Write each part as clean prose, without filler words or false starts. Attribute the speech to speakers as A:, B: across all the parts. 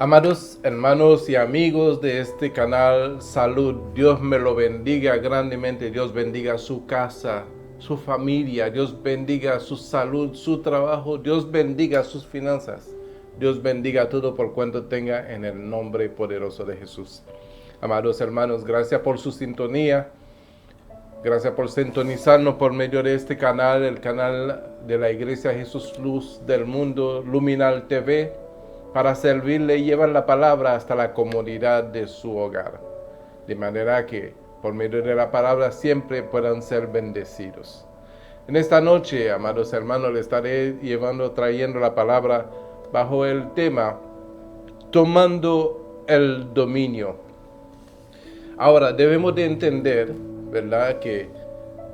A: Amados hermanos y amigos de este canal, salud. Dios me lo bendiga grandemente. Dios bendiga su casa, su familia. Dios bendiga su salud, su trabajo. Dios bendiga sus finanzas. Dios bendiga todo por cuanto tenga en el nombre poderoso de Jesús. Amados hermanos, gracias por su sintonía. Gracias por sintonizarnos por medio de este canal, el canal de la Iglesia Jesús Luz del Mundo, Luminal TV, para servirle y llevar la palabra hasta la comodidad de su hogar. De manera que por medio de la palabra siempre puedan ser bendecidos. En esta noche, amados hermanos, le estaré trayendo la palabra bajo el tema Tomando el Dominio. Ahora, debemos de entender, ¿verdad?, que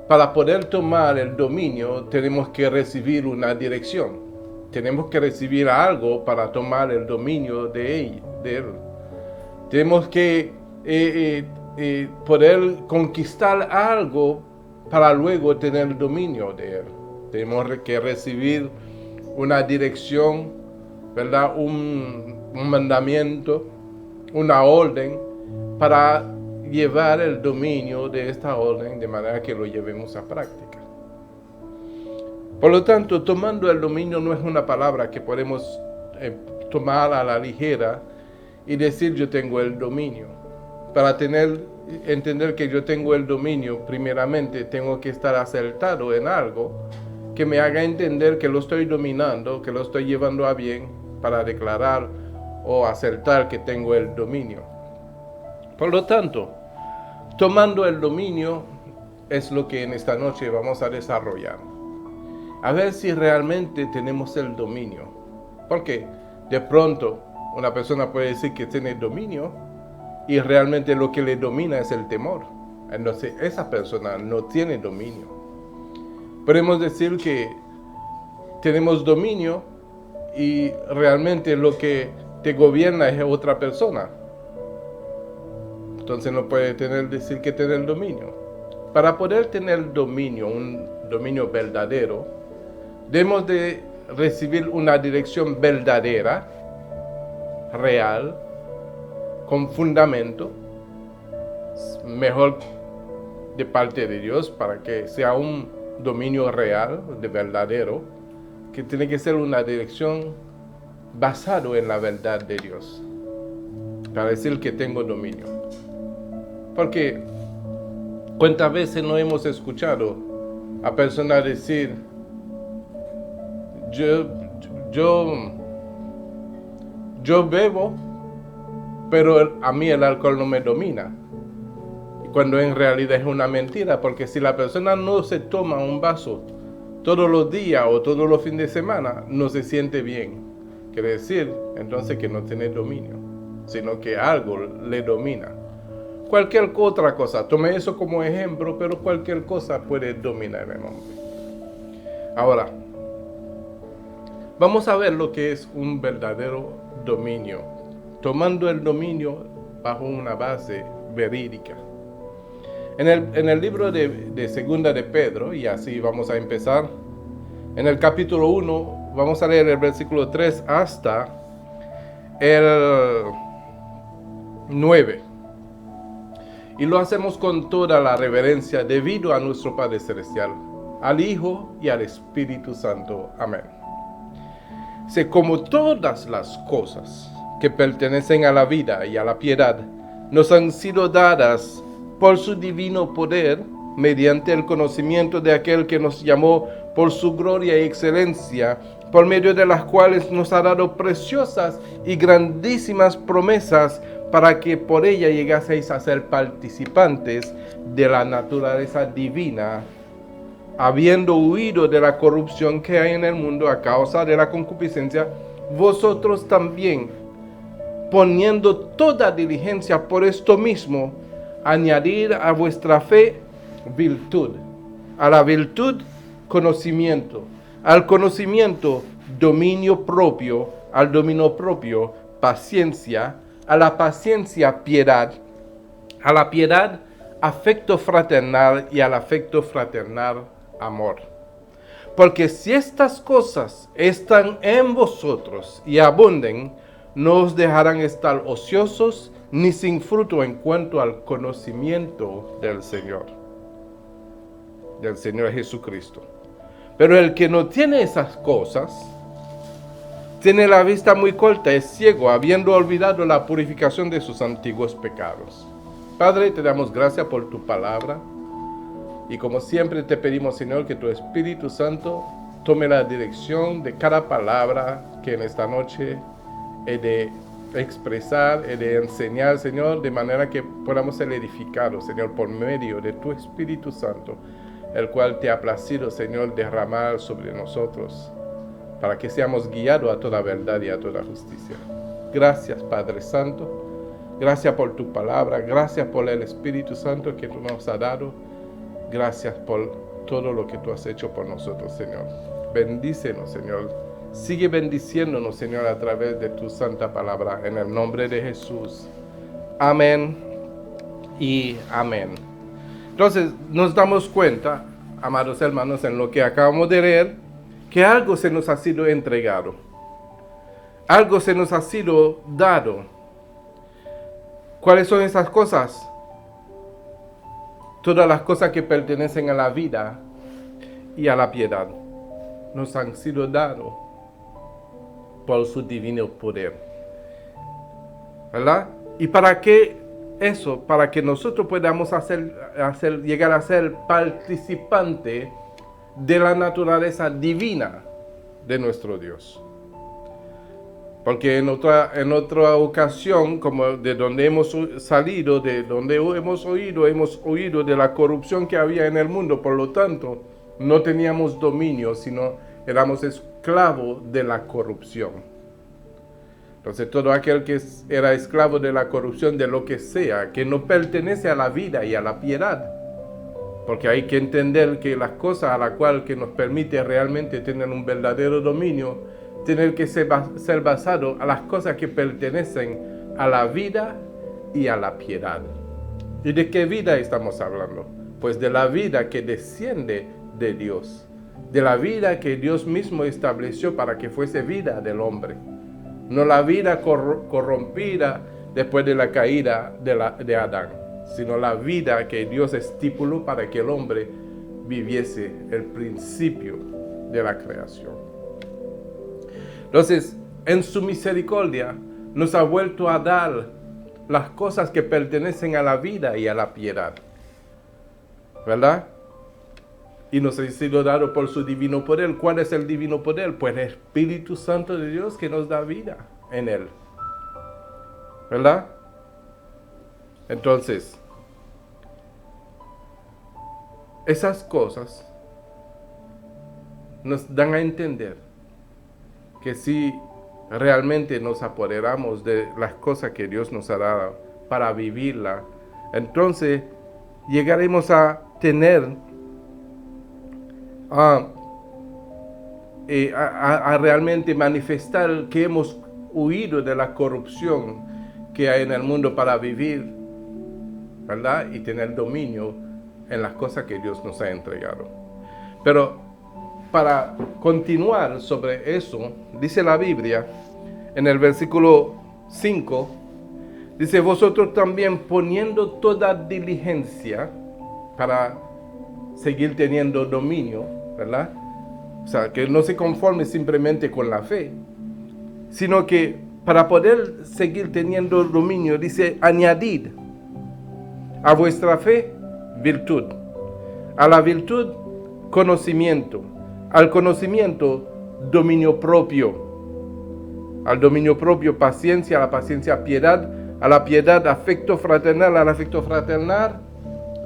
A: para poder tomar el dominio tenemos que recibir una dirección. Tenemos que recibir algo para tomar el dominio de él. Tenemos que poder conquistar algo para luego tener el dominio de él. Tenemos que recibir una dirección, ¿verdad?, un mandamiento, una orden para llevar el dominio de esta orden de manera que lo llevemos a práctica. Por lo tanto, tomando el dominio no es una palabra que podemos tomar a la ligera y decir yo tengo el dominio. Para entender que yo tengo el dominio, primeramente tengo que estar acertado en algo que me haga entender que lo estoy dominando, que lo estoy llevando a bien para declarar o acertar que tengo el dominio. Por lo tanto, tomando el dominio es lo que en esta noche vamos a desarrollar. A ver si realmente tenemos el dominio. Porque de pronto una persona puede decir que tiene dominio y realmente lo que le domina es el temor. Entonces esa persona no tiene dominio. Podemos decir que tenemos dominio y realmente lo que te gobierna es otra persona. Entonces no puede decir que tiene el dominio. Para poder tener dominio, un dominio verdadero, debemos de recibir una dirección verdadera, real, con fundamento, mejor de parte de Dios, para que sea un dominio real, de verdadero, que tiene que ser una dirección basada en la verdad de Dios, para decir que tengo dominio. Porque ¿cuántas veces no hemos escuchado a personas decir yo bebo, pero a mí el alcohol no me domina? Cuando en realidad es una mentira, porque si la persona no se toma un vaso todos los días o todos los fines de semana, no se siente bien. Quiere decir entonces que no tiene dominio, sino que algo le domina. Cualquier otra cosa, tome eso como ejemplo, pero cualquier cosa puede dominar el hombre. Ahora, vamos a ver lo que es un verdadero dominio, tomando el dominio bajo una base verídica. En el libro de Segunda de Pedro, y así vamos a empezar, en el capítulo 1, vamos a leer el versículo 3 hasta el 9. Y lo hacemos con toda la reverencia debido a nuestro Padre Celestial, al Hijo y al Espíritu Santo. Amén. Sé como todas las cosas que pertenecen a la vida y a la piedad nos han sido dadas por su divino poder, mediante el conocimiento de aquel que nos llamó por su gloria y excelencia, por medio de las cuales nos ha dado preciosas y grandísimas promesas, para que por ella llegaseis a ser participantes de la naturaleza divina, habiendo huido de la corrupción que hay en el mundo a causa de la concupiscencia, vosotros también, poniendo toda diligencia por esto mismo, añadir a vuestra fe virtud, a la virtud conocimiento, al conocimiento dominio propio, al dominio propio paciencia, a la paciencia piedad, a la piedad afecto fraternal y al afecto fraternal amor. Porque si estas cosas están en vosotros y abunden, no os dejarán estar ociosos ni sin fruto en cuanto al conocimiento del Señor Jesucristo. Pero el que no tiene esas cosas, tiene la vista muy corta, es ciego, habiendo olvidado la purificación de sus antiguos pecados. Padre, te damos gracias por tu palabra. Y como siempre te pedimos, Señor, que tu Espíritu Santo tome la dirección de cada palabra que en esta noche he de expresar, he de enseñar, Señor, de manera que podamos ser edificados, Señor, por medio de tu Espíritu Santo, el cual te ha placido, Señor, derramar sobre nosotros, para que seamos guiados a toda verdad y a toda justicia. Gracias, Padre Santo. Gracias por tu palabra. Gracias por el Espíritu Santo que tú nos has dado. Gracias por todo lo que tú has hecho por nosotros, Señor. Bendícenos, Señor. Sigue bendiciéndonos, Señor, a través de tu santa palabra. En el nombre de Jesús. Amén y amén. Entonces, nos damos cuenta, amados hermanos, en lo que acabamos de leer, que algo se nos ha sido entregado. Algo se nos ha sido dado. ¿Cuáles son esas cosas? Todas las cosas que pertenecen a la vida y a la piedad nos han sido dados por su divino poder. ¿Verdad? ¿Y para qué eso? Para que nosotros podamos llegar a ser participante de la naturaleza divina de nuestro Dios. Porque en otra ocasión, como de donde hemos salido, de donde hemos oído de la corrupción que había en el mundo, por lo tanto, no teníamos dominio, sino éramos esclavos de la corrupción. Entonces, todo aquel que era esclavo de la corrupción, de lo que sea, que no pertenece a la vida y a la piedad, porque hay que entender que las cosas a las cuales que nos permite realmente tener un verdadero dominio, tienen que ser basado a las cosas que pertenecen a la vida y a la piedad. ¿Y de qué vida estamos hablando? Pues de la vida que desciende de Dios, de la vida que Dios mismo estableció para que fuese vida del hombre. No la vida corrompida después de la caída de Adán, sino la vida que Dios estipuló para que el hombre viviese el principio de la creación. Entonces, en su misericordia, nos ha vuelto a dar las cosas que pertenecen a la vida y a la piedad. ¿Verdad? Y nos ha sido dado por su divino poder. ¿Cuál es el divino poder? Pues el Espíritu Santo de Dios que nos da vida en él. ¿Verdad? Entonces, esas cosas nos dan a entender que si realmente nos apoderamos de las cosas que Dios nos ha dado para vivirla, entonces llegaremos a tener a realmente manifestar que hemos huido de la corrupción que hay en el mundo para vivir, ¿verdad? Y tener dominio en las cosas que Dios nos ha entregado. Pero para continuar sobre eso, dice la Biblia, en el versículo 5, dice, vosotros también poniendo toda diligencia para seguir teniendo dominio, ¿verdad? O sea, que no se conforme simplemente con la fe, sino que para poder seguir teniendo dominio, dice, añadid a vuestra fe virtud, a la virtud conocimiento, al conocimiento dominio propio, al dominio propio paciencia, a la paciencia piedad, a la piedad afecto fraternal, al afecto fraternal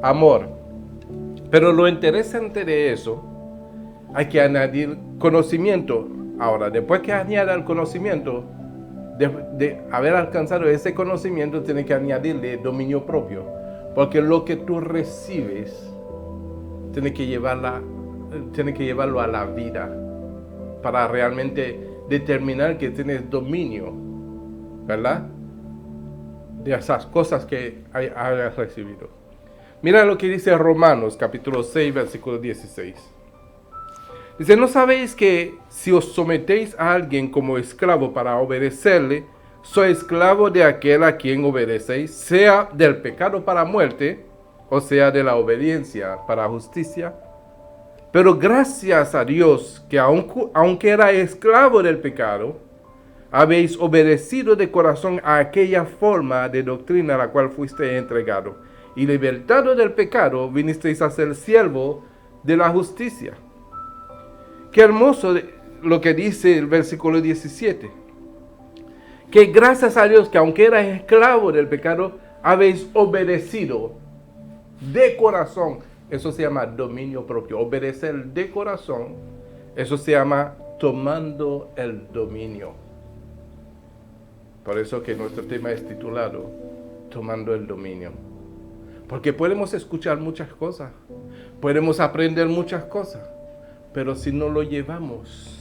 A: amor. Pero lo interesante de eso, hay que añadir conocimiento. Ahora, después que añada el conocimiento, de haber alcanzado ese conocimiento, tiene que añadirle dominio propio, porque lo que tú recibes tiene que llevarlo a la vida para realmente determinar que tienes dominio, ¿verdad? De esas cosas que hayas recibido. Mira lo que dice Romanos capítulo 6, versículo 16. Dice, ¿no sabéis que si os sometéis a alguien como esclavo para obedecerle, soy esclavo de aquel a quien obedecéis, sea del pecado para muerte, o sea de la obediencia para justicia. Pero gracias a Dios que aunque era esclavo del pecado, habéis obedecido de corazón a aquella forma de doctrina a la cual fuiste entregado, y libertado del pecado, vinisteis a ser siervo de la justicia. Qué hermoso lo que dice el versículo 17. Que gracias a Dios que aunque eras esclavo del pecado, habéis obedecido de corazón. Eso se llama dominio propio. Obedecer de corazón, eso se llama tomando el dominio. Por eso que nuestro tema es titulado Tomando el dominio. Porque podemos escuchar muchas cosas, podemos aprender muchas cosas, pero si no lo llevamos,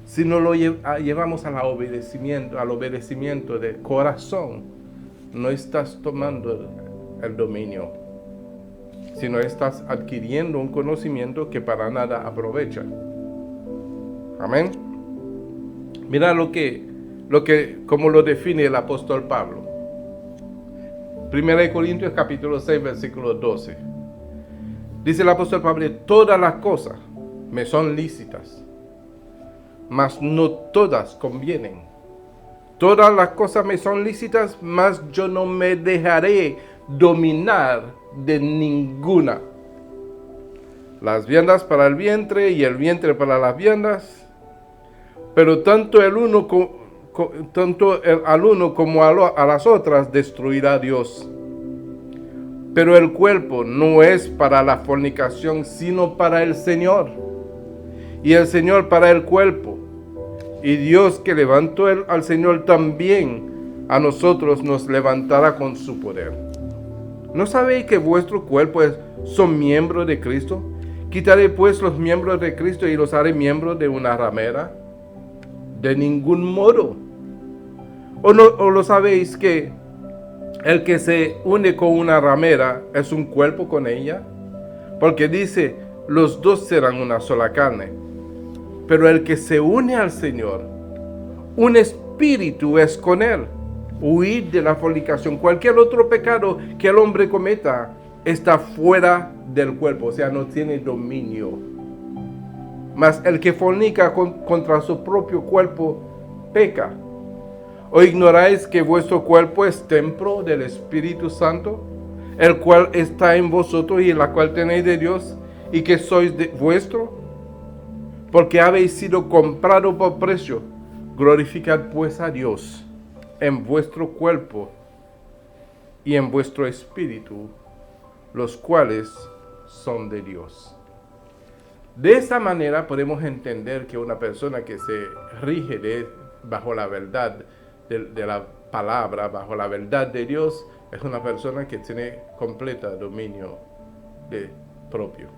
A: si no lo llevamos al obedecimiento de corazón, no estás tomando el dominio, sino estás adquiriendo un conocimiento que para nada aprovecha. Amén. Mira como lo define el apóstol Pablo. 1 Corintios capítulo 6, versículo 12. Dice el apóstol Pablo: todas las cosas me son lícitas, mas no todas convienen. Todas las cosas me son lícitas, mas yo no me dejaré dominar de ninguna. Las viandas para el vientre y el vientre para las viandas, pero tanto al uno como a las otras destruirá Dios. Pero el cuerpo no es para la fornicación, sino para el Señor, y el Señor para el cuerpo. Y Dios que levantó al Señor también a nosotros nos levantará con su poder. ¿No sabéis que vuestro cuerpo son miembros de Cristo? Quitaré pues los miembros de Cristo y los haré miembros de una ramera. De ningún modo. ¿O lo sabéis que el que se une con una ramera es un cuerpo con ella? Porque dice, los dos serán una sola carne. Pero el que se une al Señor, un espíritu es con él. Huid de la fornicación. Cualquier otro pecado que el hombre cometa está fuera del cuerpo, o sea, no tiene dominio. Mas el que fornica contra su propio cuerpo peca. ¿O ignoráis que vuestro cuerpo es templo del Espíritu Santo, el cual está en vosotros y en la cual tenéis de Dios, y que sois vuestro? Porque habéis sido comprado por precio. Glorificad pues a Dios en vuestro cuerpo y en vuestro espíritu, los cuales son de Dios. De esta manera podemos entender que una persona que se rige bajo la verdad de la palabra, bajo la verdad de Dios, es una persona que tiene completa dominio propio.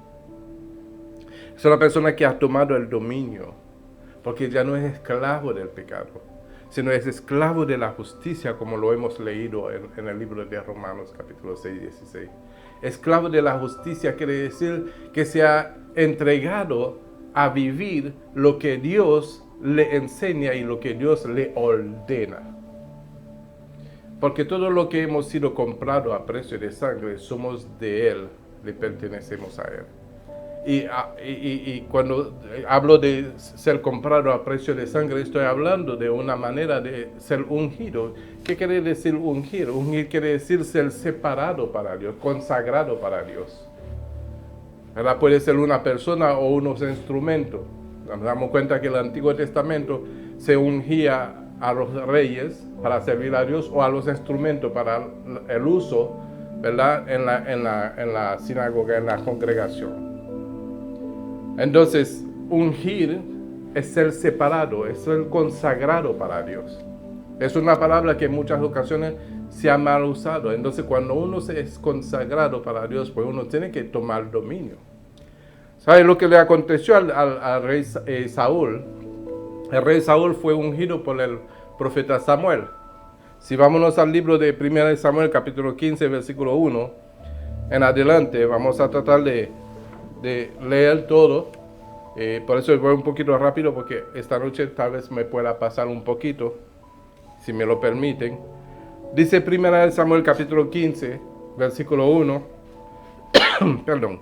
A: Es una persona que ha tomado el dominio, porque ya no es esclavo del pecado, sino es esclavo de la justicia, como lo hemos leído en el libro de Romanos capítulo 6, 16. Esclavo de la justicia quiere decir que se ha entregado a vivir lo que Dios le enseña y lo que Dios le ordena. Porque todo lo que hemos sido comprado a precio de sangre, somos de Él, le pertenecemos a Él. Y cuando hablo de ser comprado a precio de sangre, estoy hablando de una manera de ser ungido. ¿Qué quiere decir ungir? Ungir quiere decir ser separado para Dios, consagrado para Dios. ¿Verdad? Puede ser una persona o unos instrumentos. Nos damos cuenta que en el Antiguo Testamento se ungía a los reyes para servir a Dios o a los instrumentos para el uso, ¿verdad? En la sinagoga, en la congregación. Entonces, ungir es ser separado, es ser consagrado para Dios. Es una palabra que en muchas ocasiones se ha mal usado. Entonces, cuando uno es consagrado para Dios, pues uno tiene que tomar dominio. ¿Sabe lo que le aconteció al rey Saúl? El rey Saúl fue ungido por el profeta Samuel. Si vámonos al libro de 1 Samuel, capítulo 15, versículo 1, en adelante, vamos a tratar de leer todo. Por eso voy un poquito rápido, porque esta noche tal vez me pueda pasar un poquito. si me lo permiten. Dice 1 Samuel capítulo 15, versículo 1. Perdón.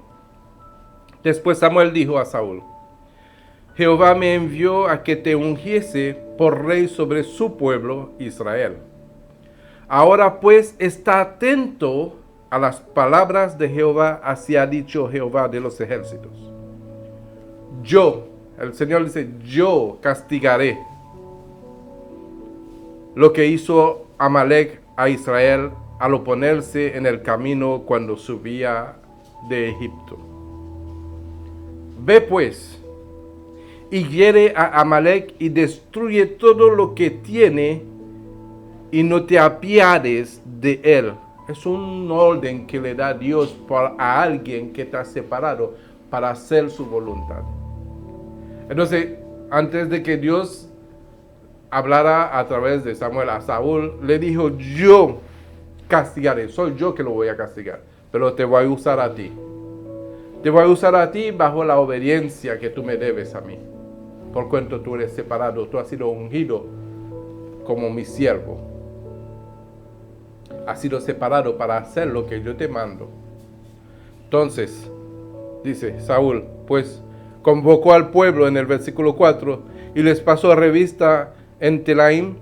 A: Después Samuel dijo a Saúl: Jehová me envió a que te ungiese por rey sobre su pueblo Israel. Ahora pues está atento a las palabras de Jehová, así ha dicho Jehová de los ejércitos. El Señor dice, yo castigaré lo que hizo Amalek a Israel al oponerse en el camino cuando subía de Egipto. Ve pues y hiere a Amalek y destruye todo lo que tiene y no te apiades de él. Es un orden que le da Dios a alguien que está separado para hacer su voluntad. Entonces, antes de que Dios hablara a través de Samuel a Saúl, le dijo, yo castigaré, soy yo que lo voy a castigar, pero te voy a usar a ti. Te voy a usar a ti bajo la obediencia que tú me debes a mí. Por cuanto tú eres separado, tú has sido ungido como mi siervo. Has sido separado para hacer lo que yo te mando. Entonces, dice Saúl, pues convocó al pueblo en el versículo 4 y les pasó revista en Telaim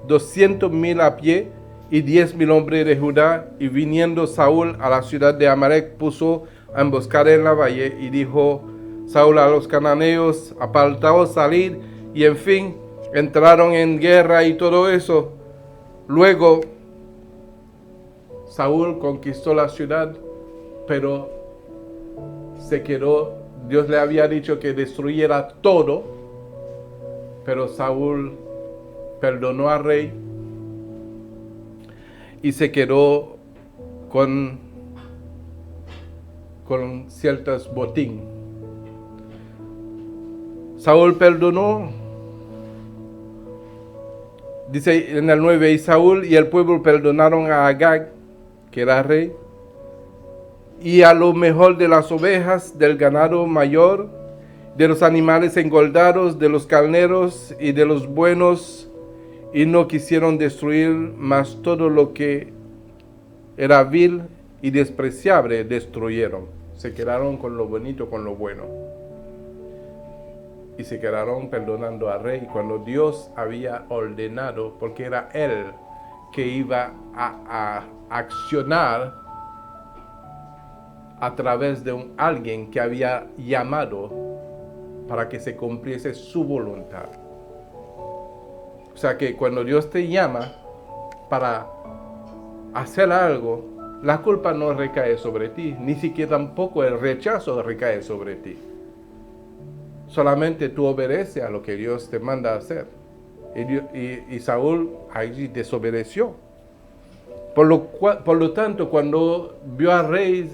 A: 200,000 a pie y 10,000 hombres de Judá. Y viniendo Saúl a la ciudad de Amalek, puso a emboscar en la valle y dijo Saúl a los cananeos, apartaos, salid, y en fin, entraron en guerra y todo eso. Luego Saúl conquistó la ciudad, pero se quedó. Dios le había dicho que destruyera todo, pero Saúl perdonó al rey y se quedó con ciertos botín. Saúl perdonó, dice en el 9, y Saúl y el pueblo perdonaron a Agag, que era rey, y a lo mejor de las ovejas, del ganado mayor, de los animales engordados, de los carneros y de los buenos, y no quisieron destruir más todo lo que era vil y despreciable, destruyeron. Se quedaron con lo bonito, con lo bueno. Y se quedaron perdonando al rey cuando Dios había ordenado, porque era él que iba a accionar a través de alguien que había llamado para que se cumpliese su voluntad. O sea que cuando Dios te llama para hacer algo, la culpa no recae sobre ti, ni siquiera tampoco el rechazo recae sobre ti. Solamente tú obedeces a lo que Dios te manda a hacer. Y Saúl allí desobedeció. Por lo tanto, cuando vio al rey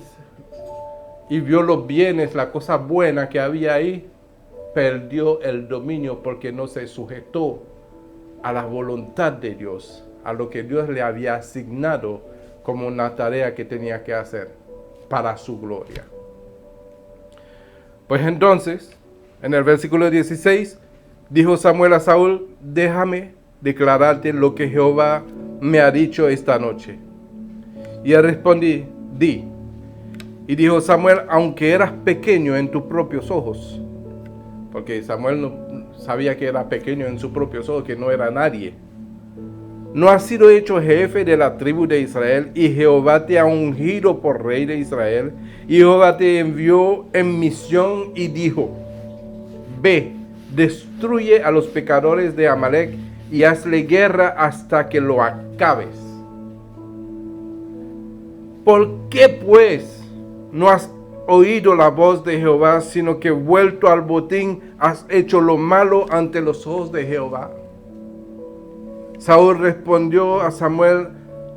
A: y vio los bienes, la cosa buena que había ahí, perdió el dominio porque no se sujetó a la voluntad de Dios, a lo que Dios le había asignado como una tarea que tenía que hacer para su gloria. Pues entonces, en el versículo 16, dijo Samuel a Saúl, déjame declararte lo que Jehová me ha dicho esta noche. Y él respondió, di. Y dijo Samuel, aunque eras pequeño en tus propios ojos, porque Samuel no sabía que era pequeño en sus propios ojos, que no era nadie, no has sido hecho jefe de la tribu de Israel, y Jehová te ha ungido por rey de Israel, y Jehová te envió en misión y dijo, ve, destruye a los pecadores de Amalek y hazle guerra hasta que lo acabes. ¿Por qué pues no has oído la voz de Jehová, sino que vuelto al botín has hecho lo malo ante los ojos de Jehová? Saúl respondió a Samuel,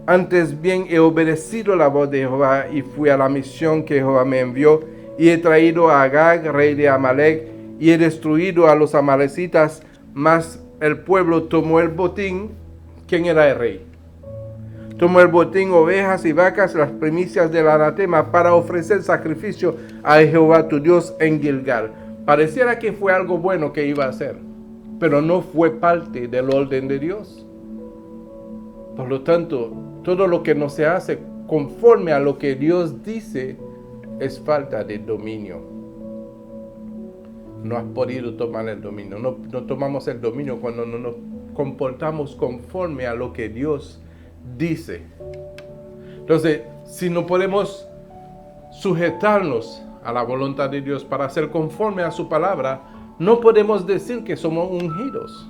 A: antes bien he obedecido la voz de Jehová y fui a la misión que Jehová me envió, y he traído a Agag, rey de Amalek, y he destruido a los amalecitas, mas el pueblo tomó el botín. ¿Quién era el rey? Tomó el botín, ovejas y vacas, las primicias del anatema, para ofrecer sacrificio a Jehová tu Dios en Gilgal. Pareciera que fue algo bueno que iba a hacer, pero no fue parte del orden de Dios. Por lo tanto, todo lo que no se hace conforme a lo que Dios dice es falta de dominio. No has podido tomar el dominio. No tomamos el dominio cuando no nos comportamos conforme a lo que Dios dice. Entonces, si no podemos sujetarnos a la voluntad de Dios para ser conforme a su palabra, no podemos decir que somos ungidos.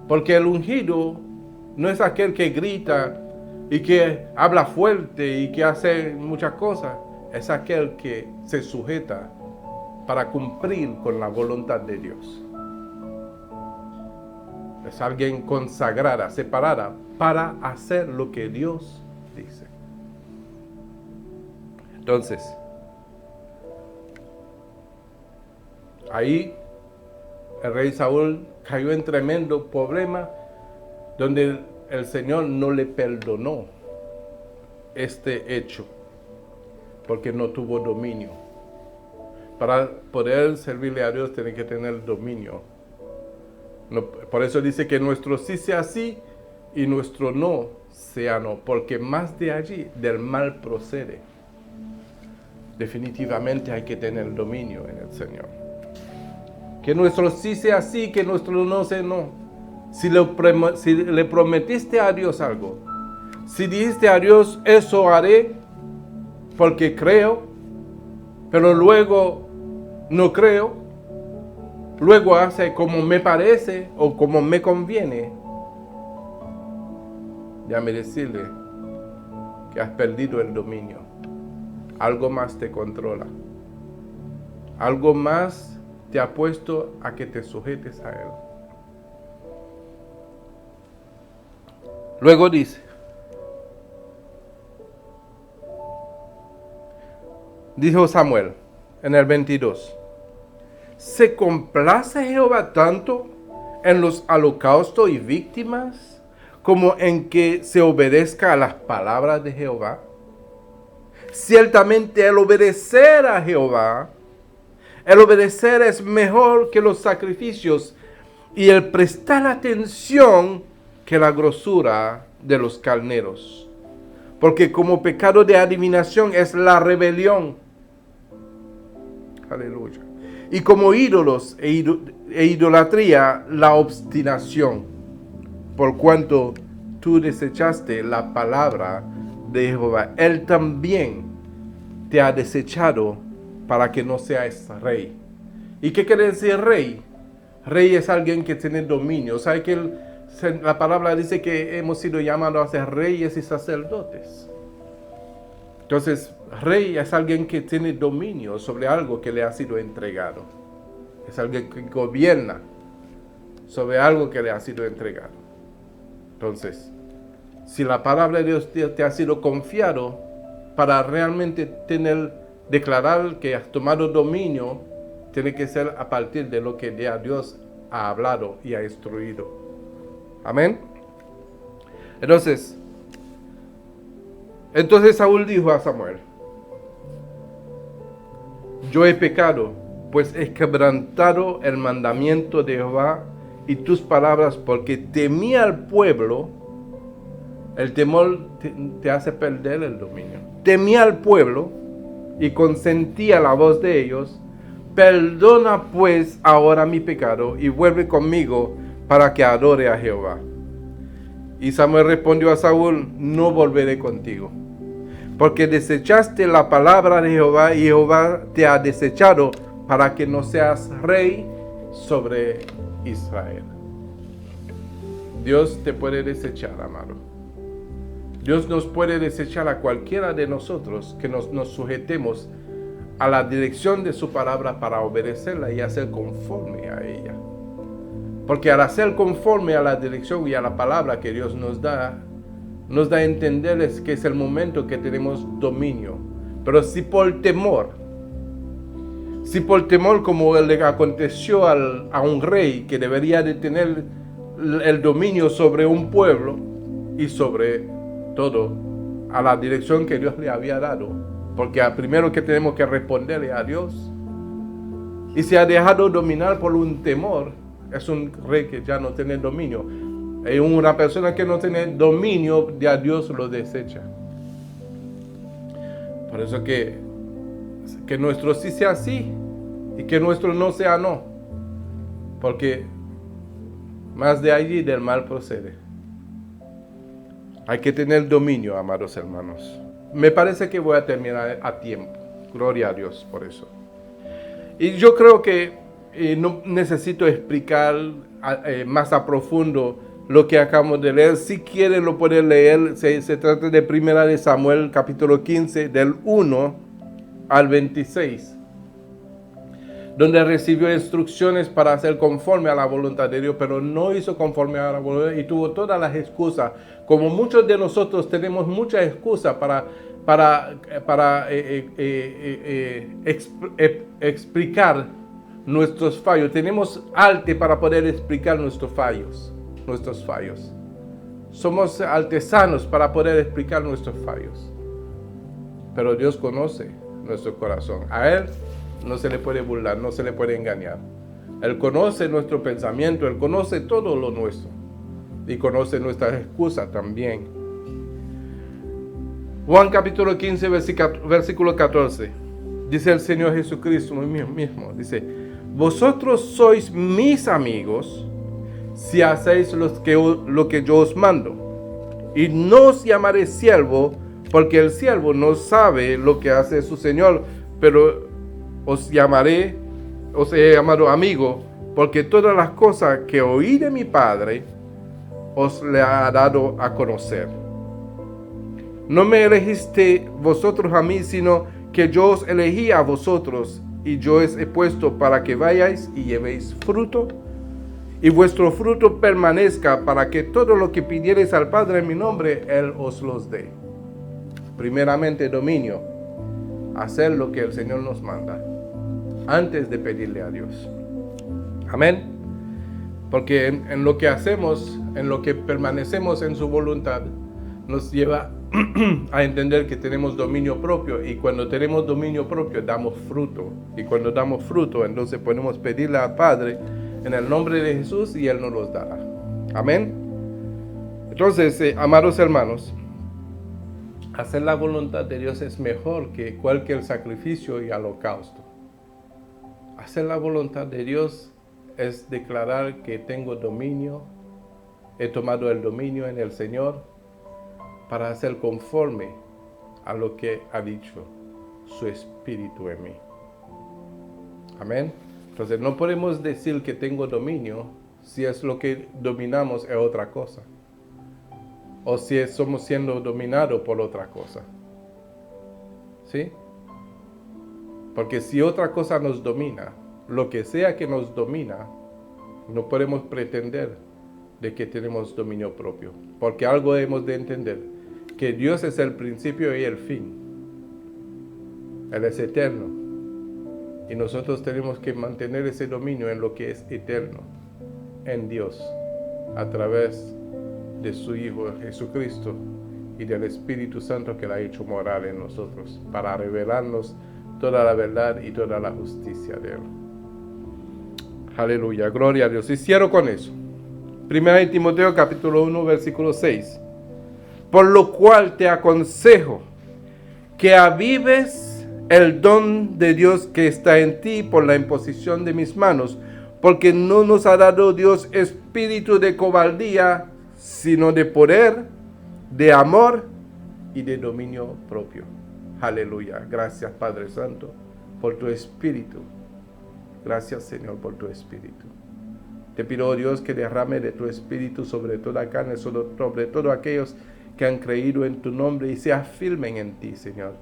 A: Porque el ungido no es aquel que grita y que habla fuerte y que hace muchas cosas. Es aquel que se sujeta para cumplir con la voluntad de Dios. Es alguien consagrada, separada para hacer lo que Dios dice. Entonces, ahí el rey Saúl cayó en tremendo problema donde el Señor no le perdonó este hecho porque no tuvo dominio. Para poder servirle a Dios tiene que tener dominio. No, por eso dice que nuestro sí sea sí y nuestro no sea no, porque más de allí del mal procede. Definitivamente hay que tener dominio en el Señor. Que nuestro sí sea sí, que nuestro no sea no. Si le prometiste a Dios algo, si dijiste a Dios, eso haré porque creo, pero luego no creo, luego hace como me parece o como me conviene, déjame decirle que has perdido el dominio. Algo más te controla. Algo más te ha puesto a que te sujetes a Él. Luego dice, dijo Samuel en el 22, ¿se complace Jehová tanto en los holocaustos y víctimas como en que se obedezca a las palabras de Jehová? Ciertamente el obedecer a Jehová, el obedecer es mejor que los sacrificios y el prestar atención que la grosura de los carneros. Porque como pecado de adivinación es la rebelión. Aleluya. Y como ídolos e idolatría la obstinación. Por cuanto tú desechaste la palabra de Jehová, Él también te ha desechado para que no seas rey. ¿Y qué quiere decir rey? Rey es alguien que tiene dominio. ¿Sabe que la palabra dice que hemos sido llamados a ser reyes y sacerdotes? Entonces, rey es alguien que tiene dominio sobre algo que le ha sido entregado. Es alguien que gobierna sobre algo que le ha sido entregado. Entonces, si la palabra de Dios te ha sido confiado para realmente declarar que has tomado dominio, tiene que ser a partir de lo que ya Dios ha hablado y ha instruido. Amén. Entonces Saúl dijo a Samuel, yo he pecado, pues he quebrantado el mandamiento de Jehová y tus palabras, porque temí al pueblo. El temor te hace perder el dominio. Temí al pueblo y consentí a la voz de ellos. Perdona pues ahora mi pecado y vuelve conmigo para que adore a Jehová. Y Samuel respondió a Saúl, no volveré contigo, porque desechaste la palabra de Jehová y Jehová te ha desechado para que no seas rey sobre Israel. Dios te puede desechar, amado. Dios nos puede desechar a cualquiera de nosotros que nos sujetemos a la dirección de su palabra para obedecerla y hacer conforme a ella. Porque al hacer conforme a la dirección y a la palabra que Dios nos da a entender que es el momento que tenemos dominio. Pero si por temor como le aconteció a un rey que debería de tener el dominio sobre un pueblo y sobre todo a la dirección que Dios le había dado, porque primero que tenemos que responderle a Dios, y se ha dejado dominar por un temor, es un rey que ya no tiene dominio. Y una persona que no tiene dominio, ya Dios lo desecha. Por eso que nuestro sí sea sí y que nuestro no sea no. Porque más de allí del mal procede. Hay que tener dominio, amados hermanos. Me parece que voy a terminar a tiempo. Gloria a Dios por eso. Y yo creo que no necesito explicar más a profundo lo que acabamos de leer. Si quieren lo pueden leer. Se trata de 1 Samuel capítulo 15 del 1 al 26. Donde recibió instrucciones para hacer conforme a la voluntad de Dios, pero no hizo conforme a la voluntad y tuvo todas las excusas. Como muchos de nosotros tenemos muchas excusas para explicar nuestros fallos. Tenemos arte para poder explicar nuestros fallos. Somos artesanos para poder explicar nuestros fallos. Pero Dios conoce nuestro corazón. A Él no se le puede burlar, no se le puede engañar. Él conoce nuestro pensamiento, Él conoce todo lo nuestro. Y conoce nuestras excusas también. Juan capítulo 15, versículo 14. Dice el Señor Jesucristo mismo. Dice, vosotros sois mis amigos si hacéis lo que yo os mando. Y no os llamaré siervo, porque el siervo no sabe lo que hace su Señor, pero os he llamado amigo, porque todas las cosas que oí de mi Padre os le ha dado a conocer. No me elegiste vosotros a mí, sino que yo os elegí a vosotros, y yo os he puesto para que vayáis y llevéis fruto, y vuestro fruto permanezca, para que todo lo que pidiereis al Padre en mi nombre, Él os los dé. Primeramente, dominio. Hacer lo que el Señor nos manda antes de pedirle a Dios. Amén. Porque en lo que hacemos, en lo que permanecemos en su voluntad, nos lleva a entender que tenemos dominio propio, y cuando tenemos dominio propio damos fruto, y cuando damos fruto entonces podemos pedirle al Padre en el nombre de Jesús y Él nos los dará. Amén. Entonces, amados hermanos, hacer la voluntad de Dios es mejor que cualquier sacrificio y holocausto. Hacer la voluntad de Dios es declarar que tengo dominio, he tomado el dominio en el Señor para hacer conforme a lo que ha dicho su Espíritu en mí. Amén. Entonces no podemos decir que tengo dominio si es lo que dominamos es otra cosa, o si somos siendo dominados por otra cosa. ¿Sí? Porque si otra cosa nos domina, lo que sea que nos domina, no podemos pretender de que tenemos dominio propio. Porque algo hemos de entender, que Dios es el principio y el fin. Él es eterno. Y nosotros tenemos que mantener ese dominio en lo que es eterno, en Dios, a través de su Hijo Jesucristo y del Espíritu Santo que la ha hecho morar en nosotros, para revelarnos toda la verdad y toda la justicia de Él. Aleluya, gloria a Dios. Y cierro con eso. 1 Timoteo capítulo 1, versículo 6. Por lo cual te aconsejo que avives el don de Dios que está en ti por la imposición de mis manos, porque no nos ha dado Dios espíritu de cobardía, sino de poder, de amor y de dominio propio. Aleluya. Gracias, Padre Santo, por tu Espíritu. Gracias, Señor, por tu Espíritu. Te pido, oh Dios, que derrame de tu Espíritu sobre toda carne, sobre todos aquellos que han creído en tu nombre y se afirmen en ti, Señor,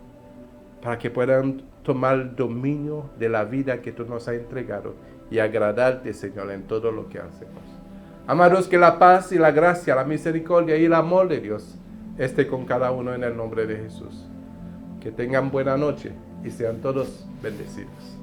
A: para que puedan tomar dominio de la vida que tú nos has entregado y agradarte, Señor, en todo lo que hacemos. Amados, que la paz y la gracia, la misericordia y el amor de Dios esté con cada uno en el nombre de Jesús. Que tengan buena noche y sean todos bendecidos.